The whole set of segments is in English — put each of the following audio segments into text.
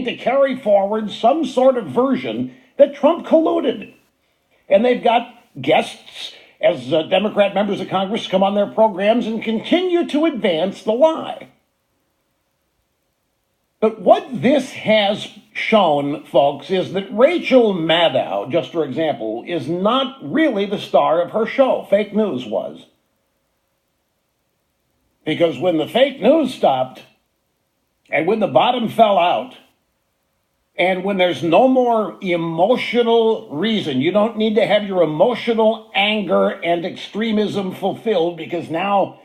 to carry forward some sort of version that Trump colluded. And they've got guests as Democrat members of Congress come on their programs and continue to advance the lie. But what this has shown, folks, is that Rachel Maddow, just for example, is not really the star of her show. Fake news was. Because when the fake news stopped, and when the bottom fell out, and when there's no more emotional reason, you don't need to have your emotional anger and extremism fulfilled because now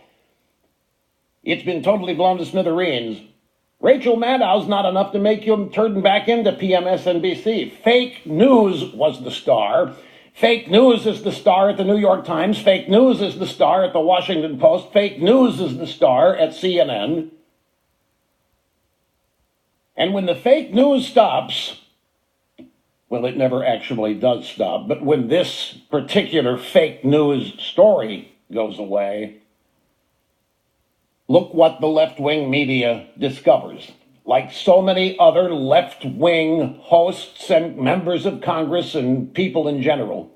it's been totally blown to smithereens. Rachel Maddow's not enough to make you turn back into PMSNBC. Fake news was the star. Fake news is the star at the New York Times. Fake news is the star at the Washington Post. Fake news is the star at CNN. And when the fake news stops, well, it never actually does stop, but when this particular fake news story goes away, look what the left-wing media discovers. Like so many other left-wing hosts and members of Congress and people in general,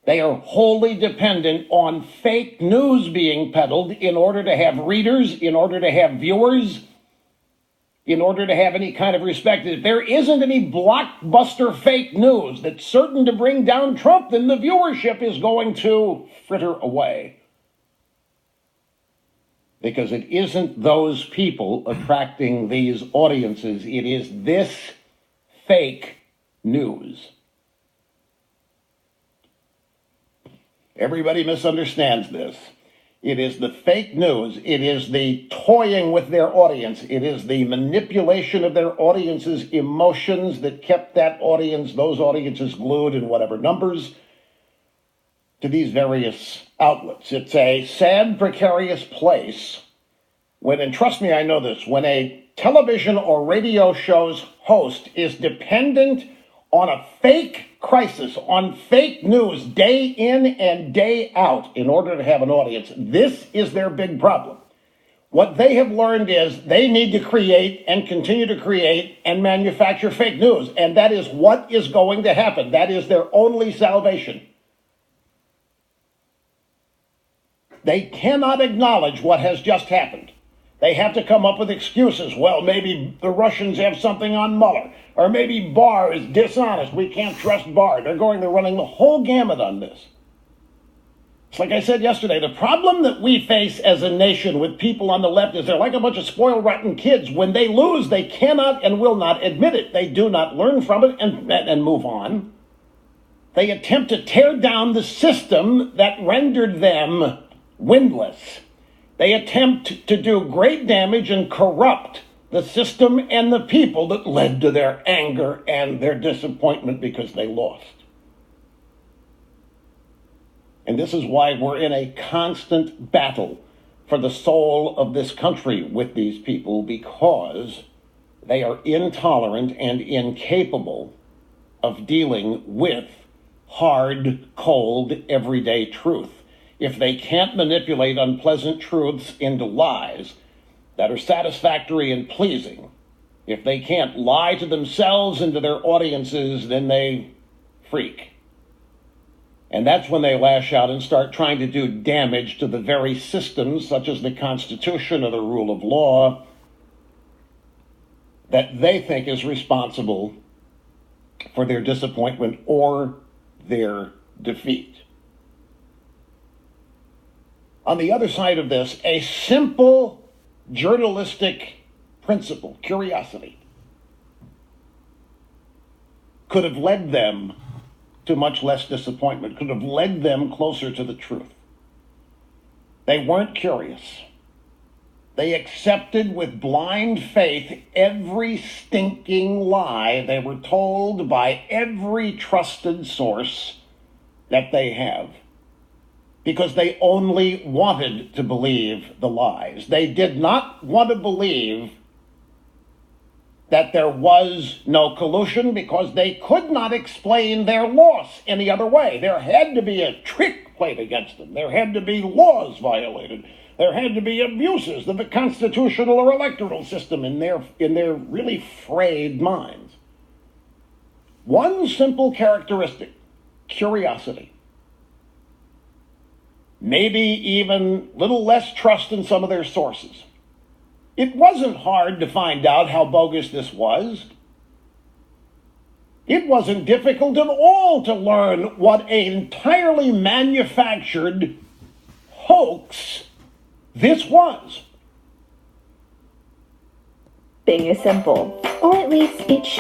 they are wholly dependent on fake news being peddled in order to have readers, in order to have viewers, in order to have any kind of respect. If there isn't any blockbuster fake news that's certain to bring down Trump, then the viewership is going to fritter away. Because it isn't those people attracting these audiences. It is this fake news. Everybody misunderstands this. It is the fake news. It is the toying with their audience. It is the manipulation of their audience's emotions that kept those audiences glued in whatever numbers to these various outlets. It's a sad, precarious place when, and trust me, I know this, when a television or radio show's host is dependent on a fake crisis, on fake news, day in and day out in order to have an audience. This is their big problem. What they have learned is they need to create and continue to create and manufacture fake news. And that is what is going to happen. That is their only salvation. They cannot acknowledge what has just happened. They have to come up with excuses. Well, maybe the Russians have something on Mueller. Or maybe Barr is dishonest. We can't trust Barr. They're running the whole gamut on this. It's like I said yesterday, the problem that we face as a nation with people on the left is they're like a bunch of spoiled, rotten kids. When they lose, they cannot and will not admit it. They do not learn from it and move on. They attempt to tear down the system that rendered them windless. They attempt to do great damage and corrupt the system and the people that led to their anger and their disappointment because they lost. And this is why we're in a constant battle for the soul of this country with these people, because they are intolerant and incapable of dealing with hard, cold, everyday truth. If they can't manipulate unpleasant truths into lies that are satisfactory and pleasing, if they can't lie to themselves and to their audiences, then they freak. And that's when they lash out and start trying to do damage to the very systems, such as the Constitution or the rule of law, that they think is responsible for their disappointment or their defeat. On the other side of this, a simple journalistic principle, curiosity, could have led them to much less disappointment, could have led them closer to the truth. They weren't curious. They accepted with blind faith every stinking lie they were told by every trusted source that they have, because they only wanted to believe the lies. They did not want to believe that there was no collusion because they could not explain their loss any other way. There had to be a trick played against them. There had to be laws violated. There had to be abuses of the constitutional or electoral system in their really frayed minds. One simple characteristic, curiosity. Maybe even little less trust in some of their sources. It wasn't hard to find out how bogus this was. It wasn't difficult at all to learn what an entirely manufactured hoax this was. Being is simple, or at least it should.